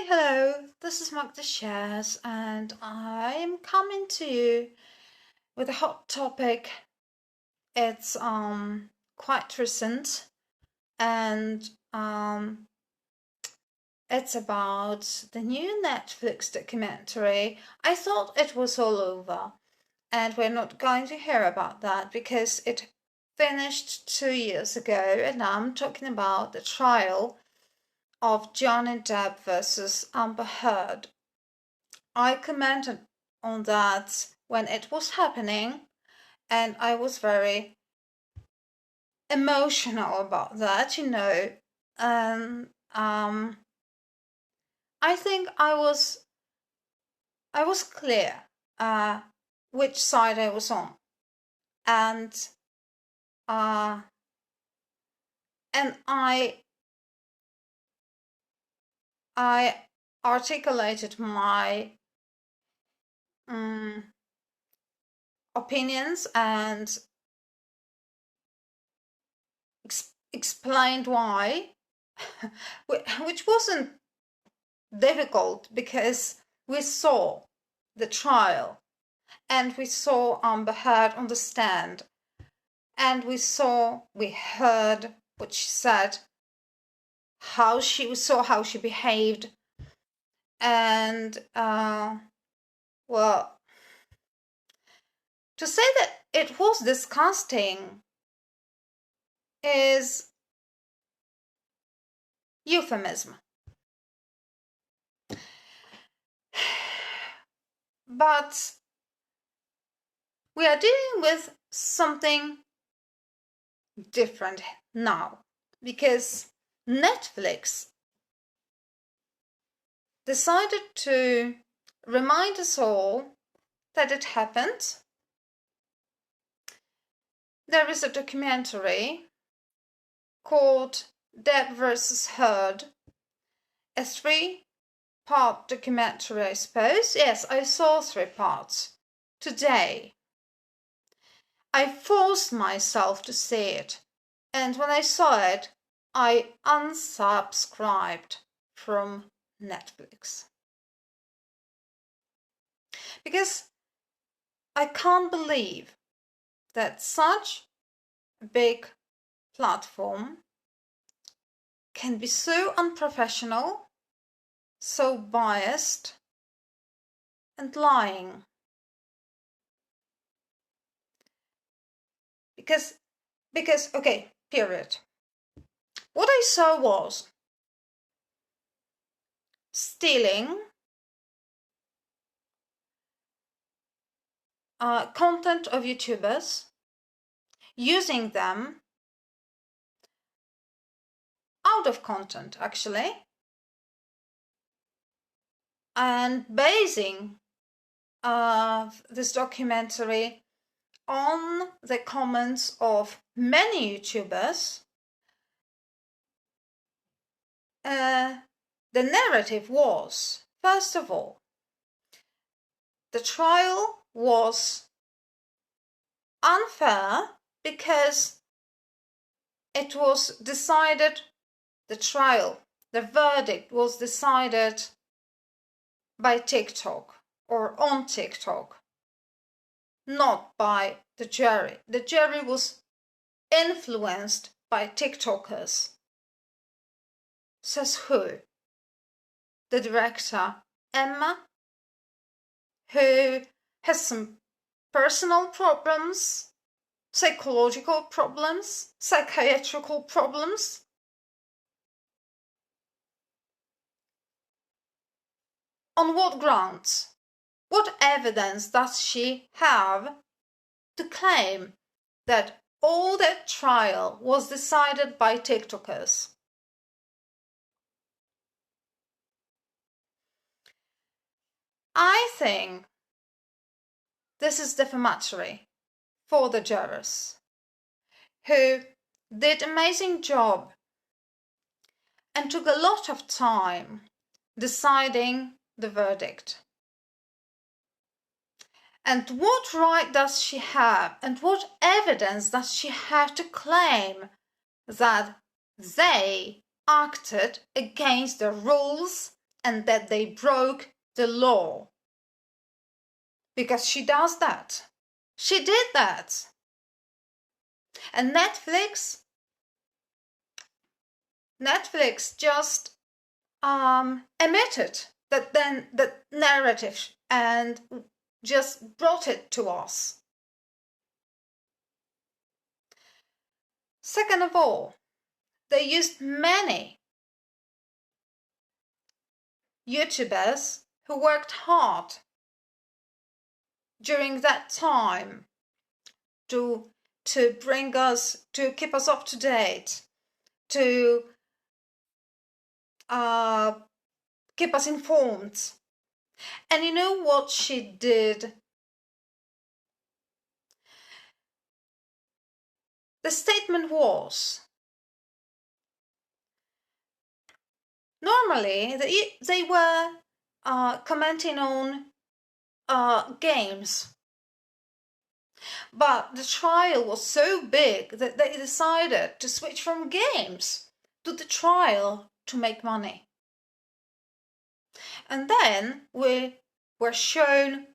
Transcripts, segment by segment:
Hello, this is Magda Shares, and I'm coming to you with a hot topic. It's quite recent, and it's about the new Netflix documentary. I thought it was all over, and we're not going to hear about that because it finished 2 years ago, and I'm talking about the trial of Johnny Depp versus Amber Heard. I commented on that when it was happening, and I was very emotional about that, and I think I was clear which side I was on, and I articulated my opinions and explained why, which wasn't difficult because we saw the trial and we saw Amber Heard on the stand, and we heard what she said, how she behaved, and well, to say that it was disgusting is euphemism. But we are dealing with something different now, because Netflix decided to remind us all that it happened. There is a documentary called Depp versus Heard, a 3-part documentary, I suppose. Yes, I saw 3 parts today. I forced myself to see it, and when I saw it, I unsubscribed from Netflix. Because I can't believe that such a big platform can be so unprofessional, so biased, and lying. Because, okay, period. What I saw was stealing content of YouTubers, using them out of content, actually, and basing this documentary on the comments of many YouTubers. The narrative was, first of all, the trial was unfair because it was decided, the verdict was decided by TikTok or on TikTok, not by the jury. The jury was influenced by TikTokers. Says who? The director, Emma, who has some personal problems, psychological problems, psychiatrical problems. On what grounds? What evidence does she have to claim that all that trial was decided by TikTokers? I think this is defamatory for the jurors, who did an amazing job and took a lot of time deciding the verdict. And what right does she have, and what evidence does she have to claim that they acted against the rules and that they broke the law. Because she does that. She did that. And Netflix just emitted that narrative and just brought it to us. Second of all, they used many YouTubers who worked hard during that time to bring us, to keep us up to date, to keep us informed. And you know what she did? The statement was, normally they were commenting on games, but the trial was so big that they decided to switch from games to the trial to make money. And then we were shown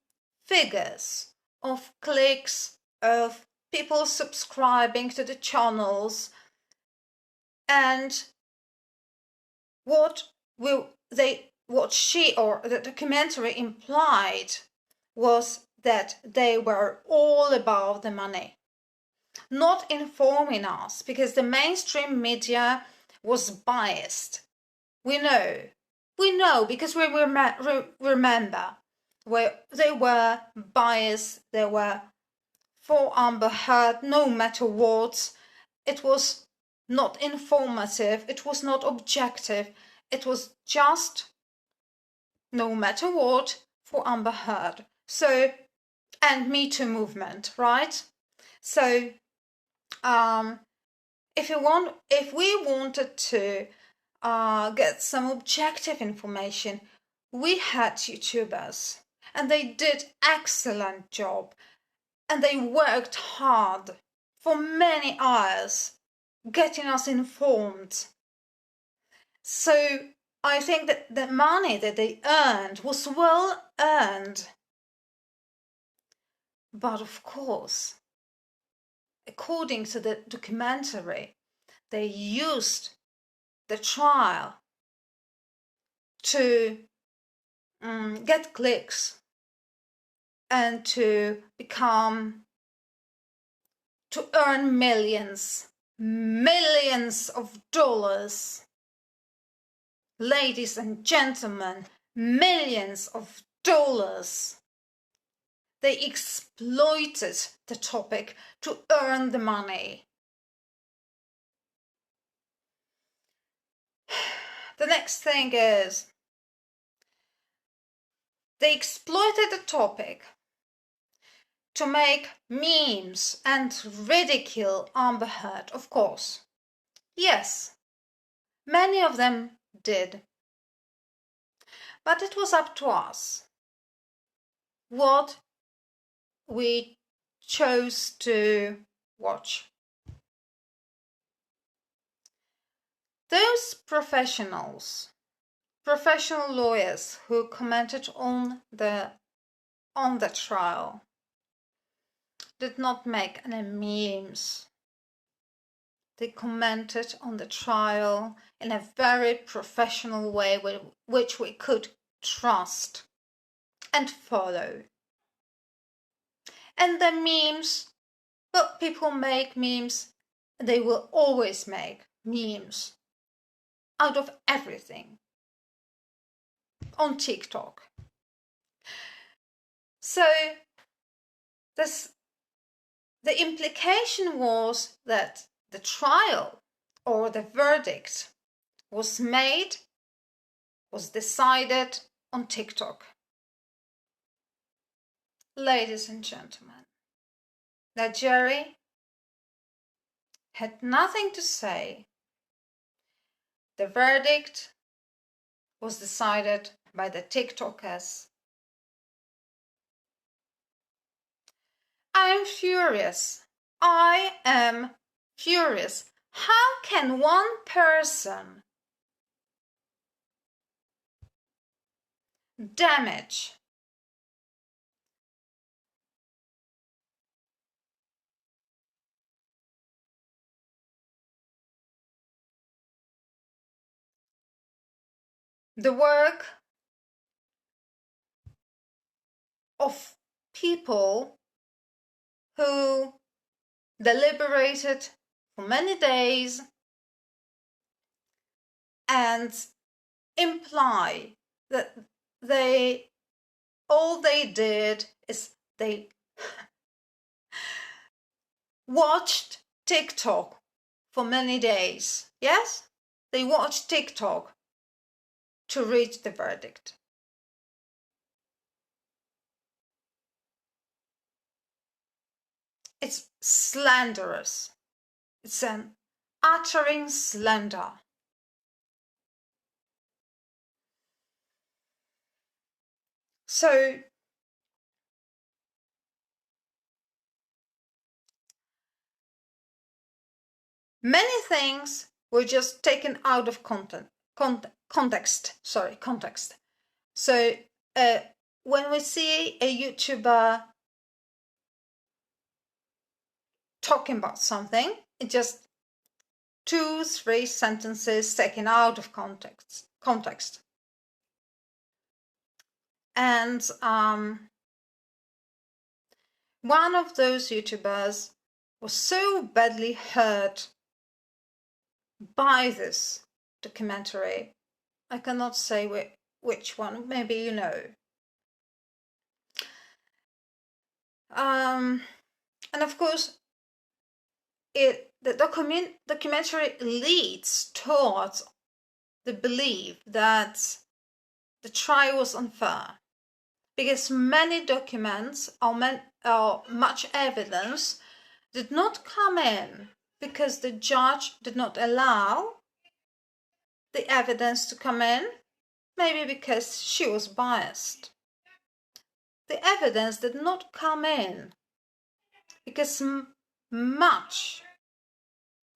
figures of clicks, of people subscribing to the channels, and what she or the documentary implied was that they were all about the money, not informing us, because the mainstream media was biased. We know because we remember where they were biased. They were for Amber Heard no matter what. It was not informative, it was not objective, it was just no matter what for Amber Heard. So, and Me Too movement, right? So if we wanted to get some objective information, we had YouTubers and they did excellent job and they worked hard for many hours getting us informed. So I think that the money that they earned was well earned. But of course, according to the documentary, they used the trial to get clicks and to earn millions of dollars. Ladies and gentlemen, millions of dollars. They exploited the topic to earn the money. The next thing is, they exploited the topic to make memes and ridicule Amber Heard, of course. Yes, many of them did. But it was up to us what we chose to watch. Those professional lawyers who commented on the trial did not make any memes. They commented on the trial in a very professional way which we could trust and follow. And the memes, well, people make memes, they will always make memes out of everything on TikTok. So the implication was that the trial or the verdict was decided on TikTok. Ladies and gentlemen, the jury had nothing to say. The verdict was decided by the TikTokers. I am furious. How can one person damage. The work of people who deliberated for many days and imply that all they did is they watched TikTok for many days. Yes? They watched TikTok to reach the verdict. It's slanderous. It's an uttering slander. So many things were just taken out of context. So when we see a YouTuber talking about something, it just 2-3 sentences taken out of context. And one of those YouTubers was so badly hurt by this documentary. I cannot say which one, maybe you know. And of course, the documentary leads towards the belief that the trial was unfair, because many documents or much evidence did not come in because the judge did not allow the evidence to come in, maybe because she was biased. The evidence did not come in because much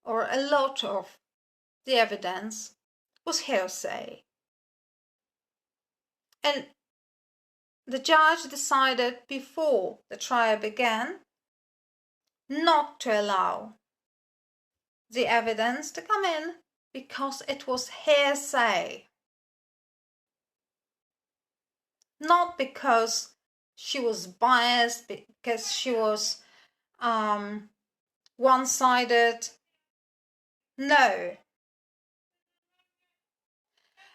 or a lot of the evidence was hearsay. And the judge decided before the trial began not to allow the evidence to come in because it was hearsay. Not because she was biased, because she was one-sided. No.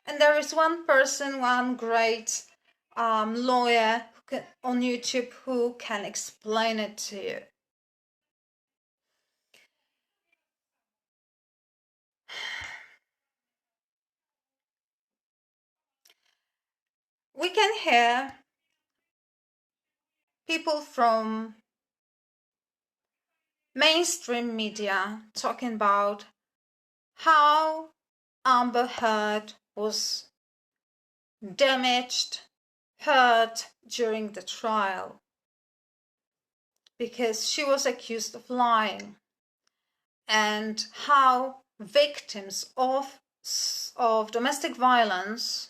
And there is one person, one great lawyer on YouTube who can explain it to you. We can hear people from mainstream media talking about how Amber Heard was damaged, hurt during the trial because she was accused of lying, and how victims of domestic violence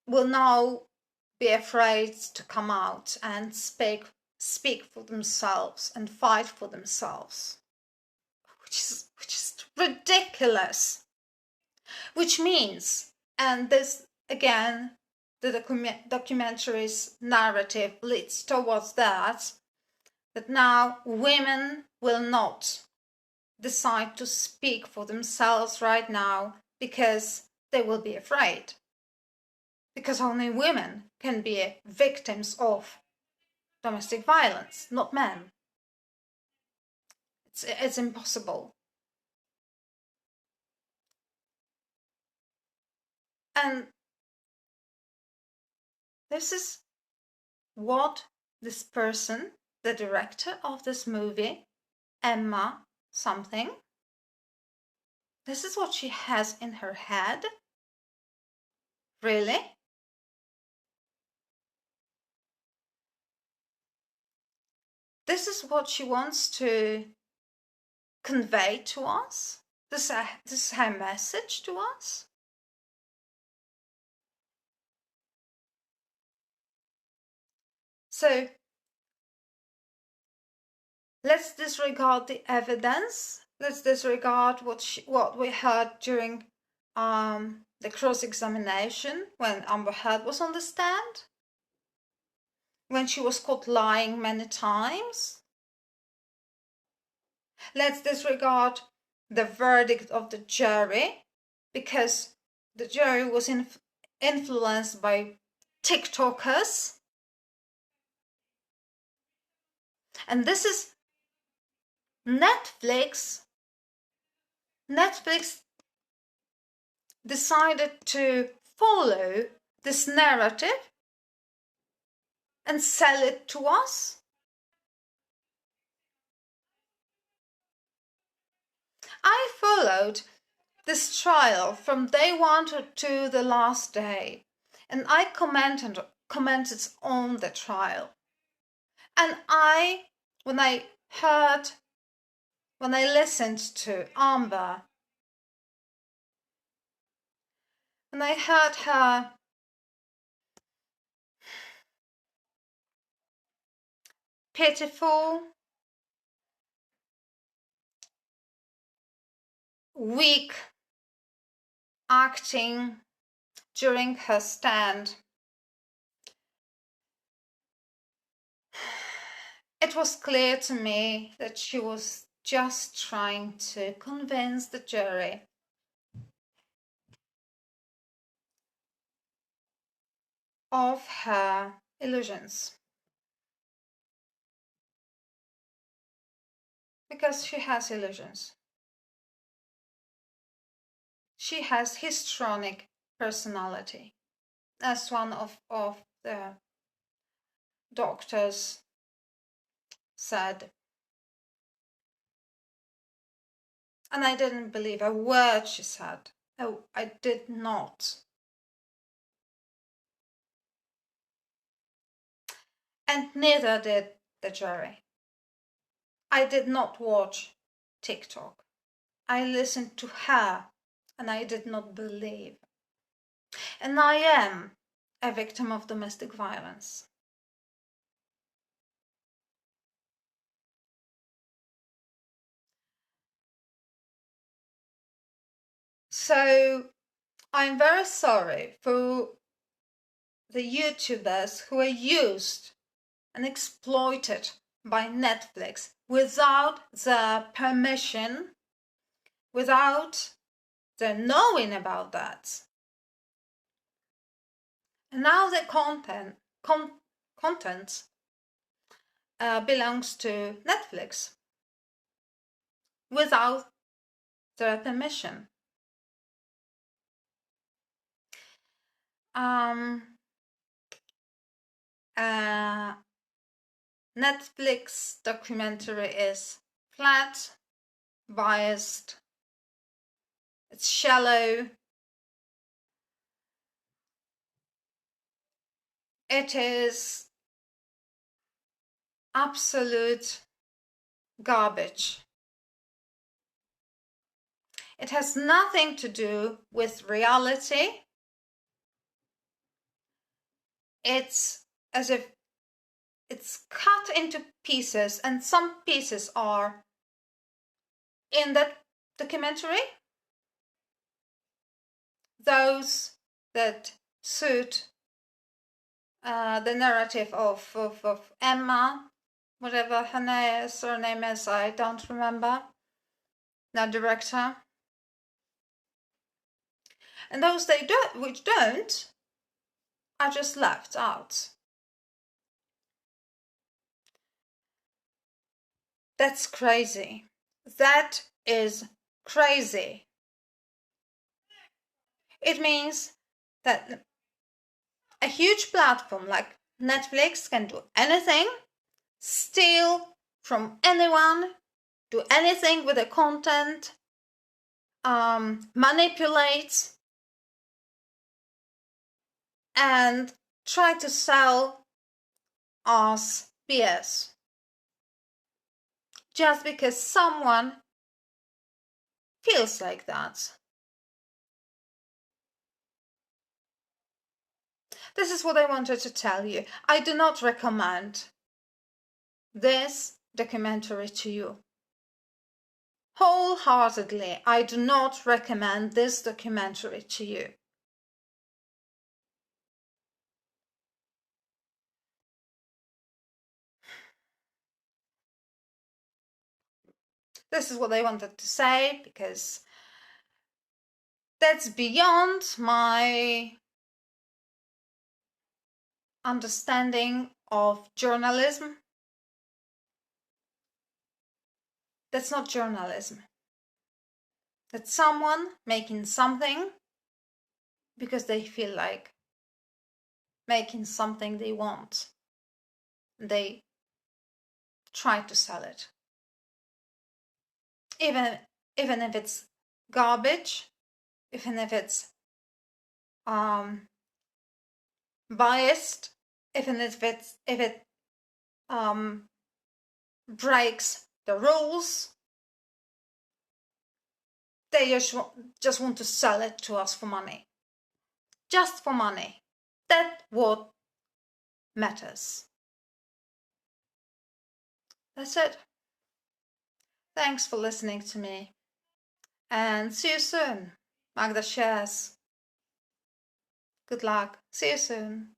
will now be afraid to come out and speak for themselves and fight for themselves, which is ridiculous. Which means, and this again, the documentary's narrative leads towards that now women will not decide to speak for themselves right now because they will be afraid. Because only women can be victims of domestic violence, not men. It's impossible. And this is what this person, the director of this movie, Emma something, this is what she has in her head? Really? This is what she wants to convey to us? This is her message to us. So let's disregard the evidence. Let's disregard what we heard during the cross-examination when Amber Heard was on the stand, when she was caught lying many times. Let's disregard the verdict of the jury, because the jury was influenced by TikTokers. And this is Netflix decided to follow this narrative and sell it to us. I followed this trial from day one to the last day, and I commented on the trial. And when I listened to Amber, when I heard her pitiful, weak acting during her stand, it was clear to me that she was just trying to convince the jury of her illusions. Because she has illusions. She has histrionic personality, as one of the doctors said. And I didn't believe a word she said. Oh, I did not. And neither did the jury. I did not watch TikTok. I listened to her, and I did not believe. And I am a victim of domestic violence. So I'm very sorry for the YouTubers who are used and exploited by Netflix without their permission, without their knowing about that. And now the content belongs to Netflix without their permission. Netflix documentary is flat, biased, it's shallow, it is absolute garbage. It has nothing to do with reality. It's as if it's cut into pieces, and some pieces are in that documentary, those that suit the narrative of Emma, whatever her surname is, I don't remember, the director. And those which don't are just left out. That's crazy. That is crazy. It means that a huge platform like Netflix can do anything, steal from anyone, do anything with the content, manipulate, and try to sell us BS. Just because someone feels like that. This is what I wanted to tell you. I do not recommend this documentary to you. Wholeheartedly, I do not recommend this documentary to you. This is what I wanted to say, because that's beyond my understanding of journalism. That's not journalism. That's someone making something because they feel like making something they want. They try to sell it. Even if it's garbage, even if it's biased, even if it breaks the rules, they just want to sell it to us for money. Just for money. That's what matters. That's it. Thanks for listening to me. And see you soon. Magda shares. Good luck. See you soon.